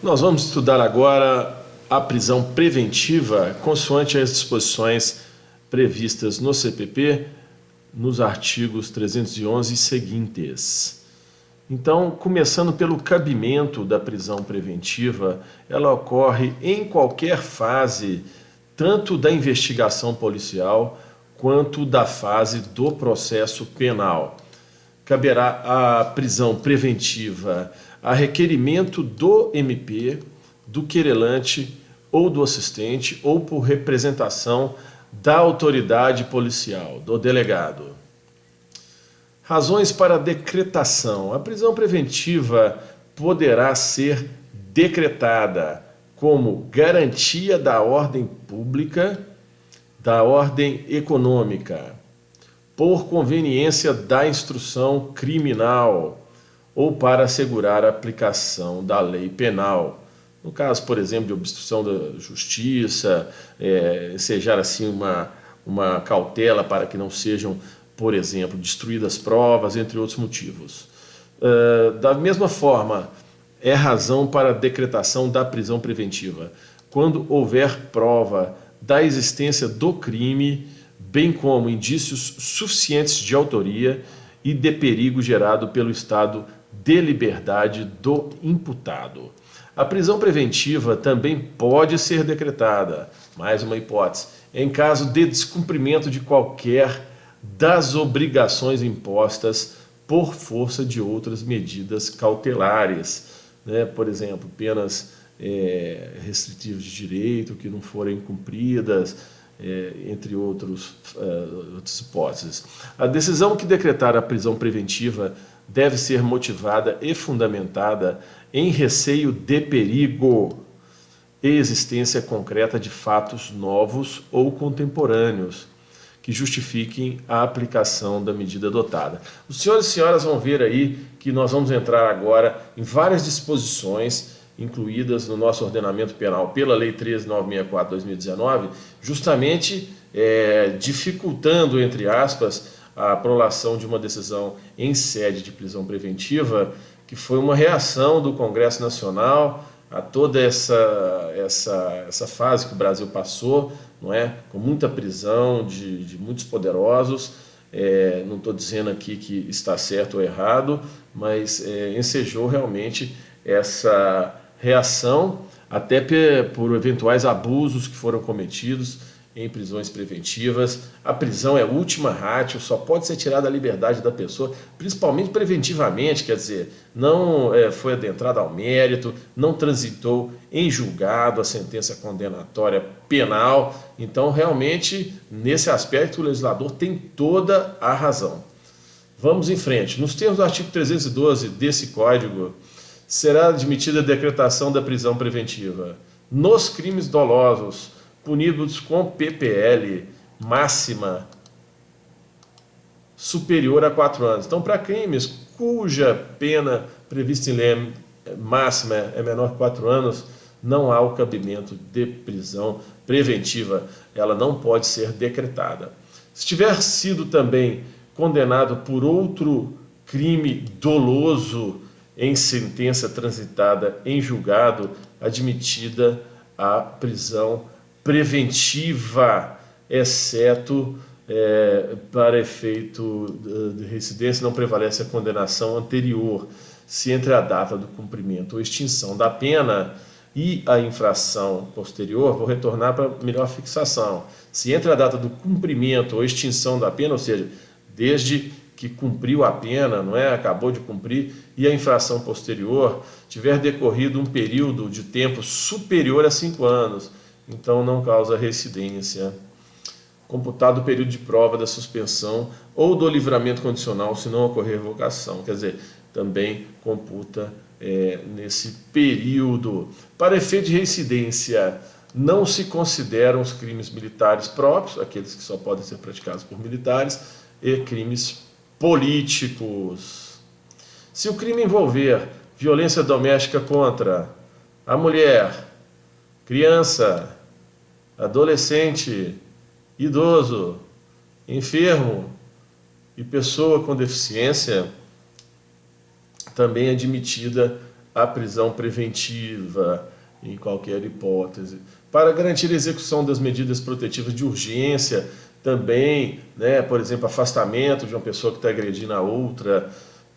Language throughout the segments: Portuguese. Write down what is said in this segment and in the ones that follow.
Nós vamos estudar agora a prisão preventiva consoante as disposições previstas no CPP, nos artigos 311 e seguintes. Então, começando pelo cabimento da prisão preventiva, ela ocorre em qualquer fase, tanto da investigação policial quanto da fase do processo penal. Caberá a prisão preventiva a requerimento do MP, do querelante ou do assistente, ou por representação da autoridade policial, do delegado. Razões para decretação. A prisão preventiva poderá ser decretada como garantia da ordem pública, da ordem econômica, por conveniência da instrução criminal ou para assegurar a aplicação da lei penal. No caso, por exemplo, de obstrução da justiça, ensejar assim uma cautela para que não sejam, por exemplo, destruídas provas, entre outros motivos. Da mesma forma, é razão para a decretação da prisão preventiva, quando houver prova da existência do crime, bem como indícios suficientes de autoria e de perigo gerado pelo estado de liberdade do imputado. A prisão preventiva também pode ser decretada, mais uma hipótese, em caso de descumprimento de qualquer das obrigações impostas por força de outras medidas cautelares, né? Por exemplo, penas restritivas de direito que não forem cumpridas, entre outras hipóteses. A decisão que decretar a prisão preventiva deve ser motivada e fundamentada em receio de perigo e existência concreta de fatos novos ou contemporâneos que justifiquem a aplicação da medida adotada. Os senhores e senhoras vão ver aí que nós vamos entrar agora em várias disposições incluídas no nosso ordenamento penal pela Lei 13.964/2019, justamente dificultando, entre aspas, a prolação de uma decisão em sede de prisão preventiva, que foi uma reação do Congresso Nacional a toda essa fase que o Brasil passou, não é? Com muita prisão de muitos poderosos. Não estou dizendo aqui que está certo ou errado, mas ensejou realmente essa reação, até por eventuais abusos que foram cometidos em prisões preventivas. A prisão é última ratio, só pode ser tirada a liberdade da pessoa, principalmente preventivamente, quer dizer, não foi adentrado ao mérito, não transitou em julgado a sentença condenatória penal. Então, realmente, nesse aspecto, o legislador tem toda a razão. Vamos em frente. Nos termos do artigo 312 desse Código, será admitida a decretação da prisão preventiva nos crimes dolosos punidos com PPL máxima superior a 4 anos. Então, para crimes cuja pena prevista em lei máxima é menor que 4 anos, não há o cabimento de prisão preventiva. Ela não pode ser decretada. Se tiver sido também condenado por outro crime doloso em sentença transitada em julgado, admitida a prisão preventiva, exceto para efeito de residência, não prevalece a condenação anterior, se entre a data do cumprimento ou extinção da pena e a infração posterior, vou retornar para melhor fixação, se entre a data do cumprimento ou extinção da pena, ou seja, desde que cumpriu a pena, não é? Acabou de cumprir, e a infração posterior tiver decorrido um período de tempo superior a 5 anos, então não causa reincidência. Computado o período de prova da suspensão ou do livramento condicional, se não ocorrer revogação, quer dizer, também computa nesse período. Para efeito de reincidência, não se consideram os crimes militares próprios, aqueles que só podem ser praticados por militares, e crimes políticos. Se o crime envolver violência doméstica contra a mulher, criança, adolescente, idoso, enfermo e pessoa com deficiência, também é admitida a prisão preventiva em qualquer hipótese. Para garantir a execução das medidas protetivas de urgência, também, né, por exemplo, afastamento de uma pessoa que está agredindo a outra,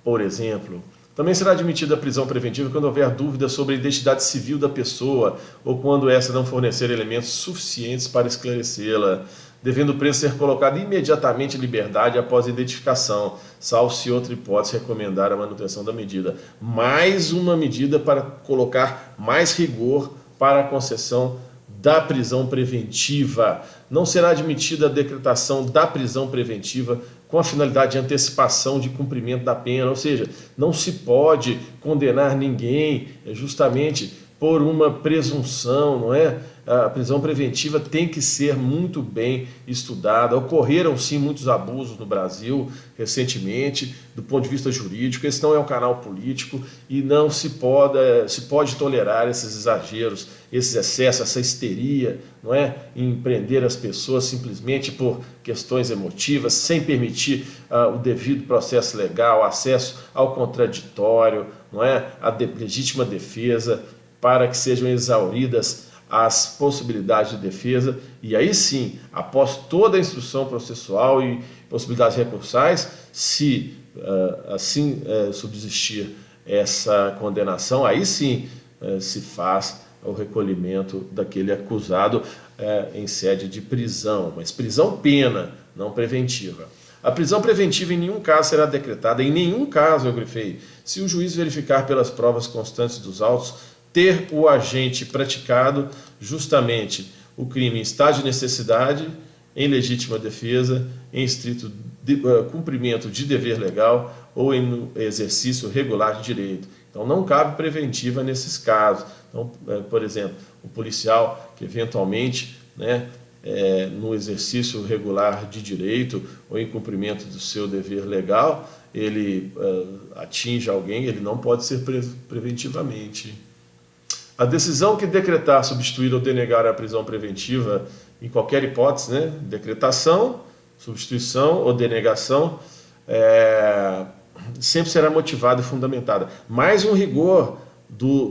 por exemplo. Também será admitida a prisão preventiva quando houver dúvida sobre a identidade civil da pessoa ou quando essa não fornecer elementos suficientes para esclarecê-la, devendo o preso ser colocado imediatamente em liberdade após a identificação, salvo se outra hipótese recomendar a manutenção da medida. Mais uma medida para colocar mais rigor para a concessão da prisão preventiva. Não será admitida a decretação da prisão preventiva com a finalidade de antecipação de cumprimento da pena, ou seja, não se pode condenar ninguém justamente por uma presunção, não é? A prisão preventiva tem que ser muito bem estudada. Ocorreram sim muitos abusos no Brasil recentemente, do ponto de vista jurídico. Esse não é um canal político e não se pode tolerar esses exageros, esses excessos, essa histeria, não é? Em prender as pessoas simplesmente por questões emotivas, sem permitir o devido processo legal, acesso ao contraditório, não é? A legítima defesa, para que sejam exauridas as possibilidades de defesa, e aí sim, após toda a instrução processual e possibilidades recursais, se assim subsistir essa condenação, aí sim se faz o recolhimento daquele acusado em sede de prisão, mas prisão pena, não preventiva. A prisão preventiva em nenhum caso será decretada, em nenhum caso, eu grifei, se o juiz verificar pelas provas constantes dos autos ter o agente praticado justamente o crime em estado de necessidade, em legítima defesa, em estrito cumprimento de dever legal ou em exercício regular de direito. Então não cabe preventiva nesses casos. Então, por exemplo, o policial que eventualmente, né, no exercício regular de direito ou em cumprimento do seu dever legal, ele atinge alguém, ele não pode ser preso preventivamente. A decisão que decretar, substituir ou denegar a prisão preventiva, em qualquer hipótese, né, decretação, substituição ou denegação, sempre será motivada e fundamentada. Mais um rigor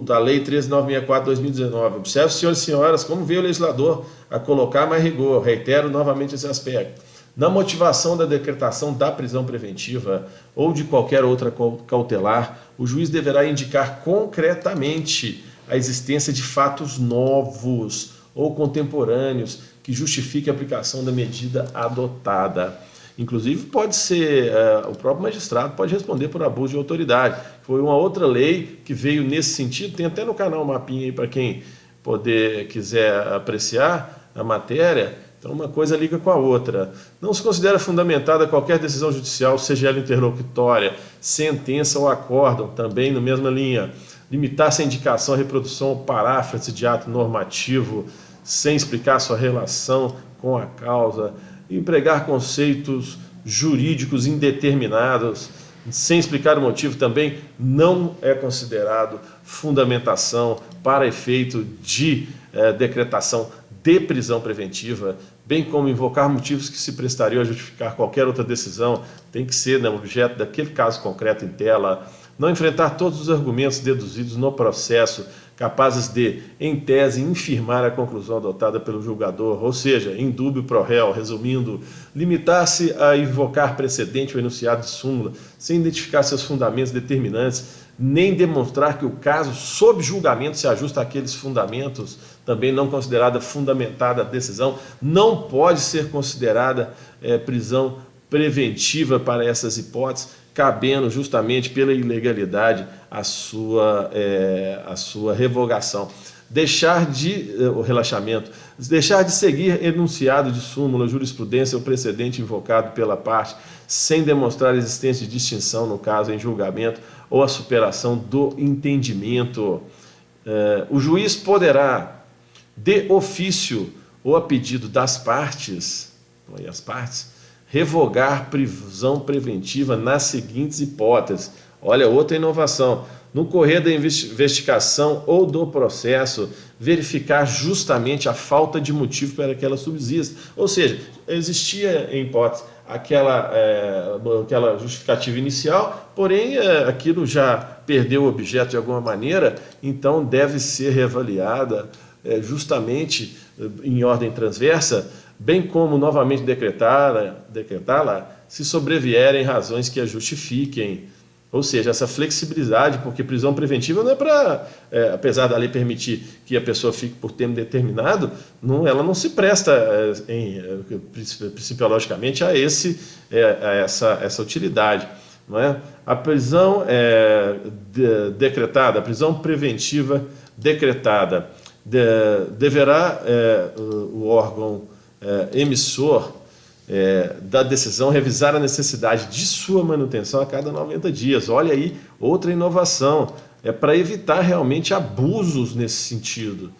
da Lei 13.964/2019. Observe, senhores e senhoras, como veio o legislador a colocar mais rigor. Reitero novamente esse aspecto. Na motivação da decretação da prisão preventiva ou de qualquer outra cautelar, o juiz deverá indicar concretamente a existência de fatos novos ou contemporâneos que justifiquem a aplicação da medida adotada. Inclusive, pode ser, o próprio magistrado pode responder por abuso de autoridade. Foi uma outra lei que veio nesse sentido, tem até no canal um mapinha aí para quem quiser apreciar a matéria. Então, uma coisa liga com a outra. Não se considera fundamentada qualquer decisão judicial, seja ela interlocutória, sentença ou acórdão, também na mesma linha. Limitar-se a indicação, a reprodução ou paráfrase de ato normativo sem explicar sua relação com a causa, empregar conceitos jurídicos indeterminados sem explicar o motivo também não é considerado fundamentação para efeito de decretação de prisão preventiva, bem como invocar motivos que se prestariam a justificar qualquer outra decisão, tem que ser objeto daquele caso concreto em tela. Não enfrentar todos os argumentos deduzidos no processo, capazes de, em tese, infirmar a conclusão adotada pelo julgador, ou seja, em dúbio pro réu, resumindo, limitar-se a invocar precedente ou enunciado de súmula, sem identificar seus fundamentos determinantes, nem demonstrar que o caso sob julgamento se ajusta àqueles fundamentos, também não considerada fundamentada a decisão, não pode ser considerada prisão preventiva para essas hipóteses, cabendo justamente pela ilegalidade a sua revogação. O relaxamento, deixar de seguir enunciado de súmula, jurisprudência ou precedente invocado pela parte, sem demonstrar a existência de distinção no caso em julgamento ou a superação do entendimento. O juiz poderá, de ofício ou a pedido das partes, revogar prisão preventiva nas seguintes hipóteses. Olha, outra inovação. no correr da investigação ou do processo, verificar justamente a falta de motivo para que ela subsista. Ou seja, existia, em hipótese, aquela justificativa inicial, porém aquilo já perdeu o objeto de alguma maneira, então deve ser reavaliada justamente em ordem transversa, bem como novamente decretá-la se sobrevierem razões que a justifiquem. Ou seja, essa flexibilidade, porque prisão preventiva não é para, apesar da lei permitir que a pessoa fique por tempo determinado, ela não se presta, principiologicamente, a essa utilidade. Não é? A prisão decretada, a prisão preventiva decretada, deverá o órgão emissor da decisão revisar a necessidade de sua manutenção a cada 90 dias. Olha aí, outra inovação, para evitar realmente abusos nesse sentido,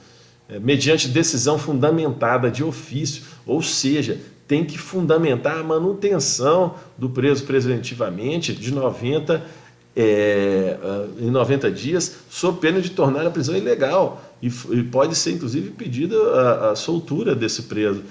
mediante decisão fundamentada de ofício, ou seja, tem que fundamentar a manutenção do preso preventivamente de 90 em 90 dias, sob pena de tornar a prisão ilegal, e pode ser inclusive pedida a soltura desse preso,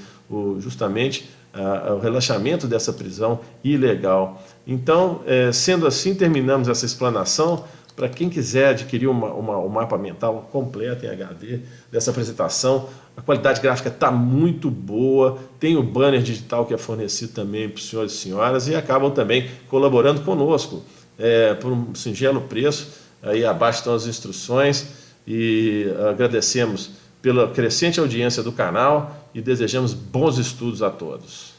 justamente o relaxamento dessa prisão ilegal. Então, sendo assim, terminamos essa explanação. Para quem quiser adquirir um mapa mental completo em HD dessa apresentação, a qualidade gráfica está muito boa, tem o banner digital que é fornecido também para os senhores e senhoras, e acabam também colaborando conosco por um singelo preço. Aí abaixo estão as instruções, e agradecemos pela crescente audiência do canal e desejamos bons estudos a todos.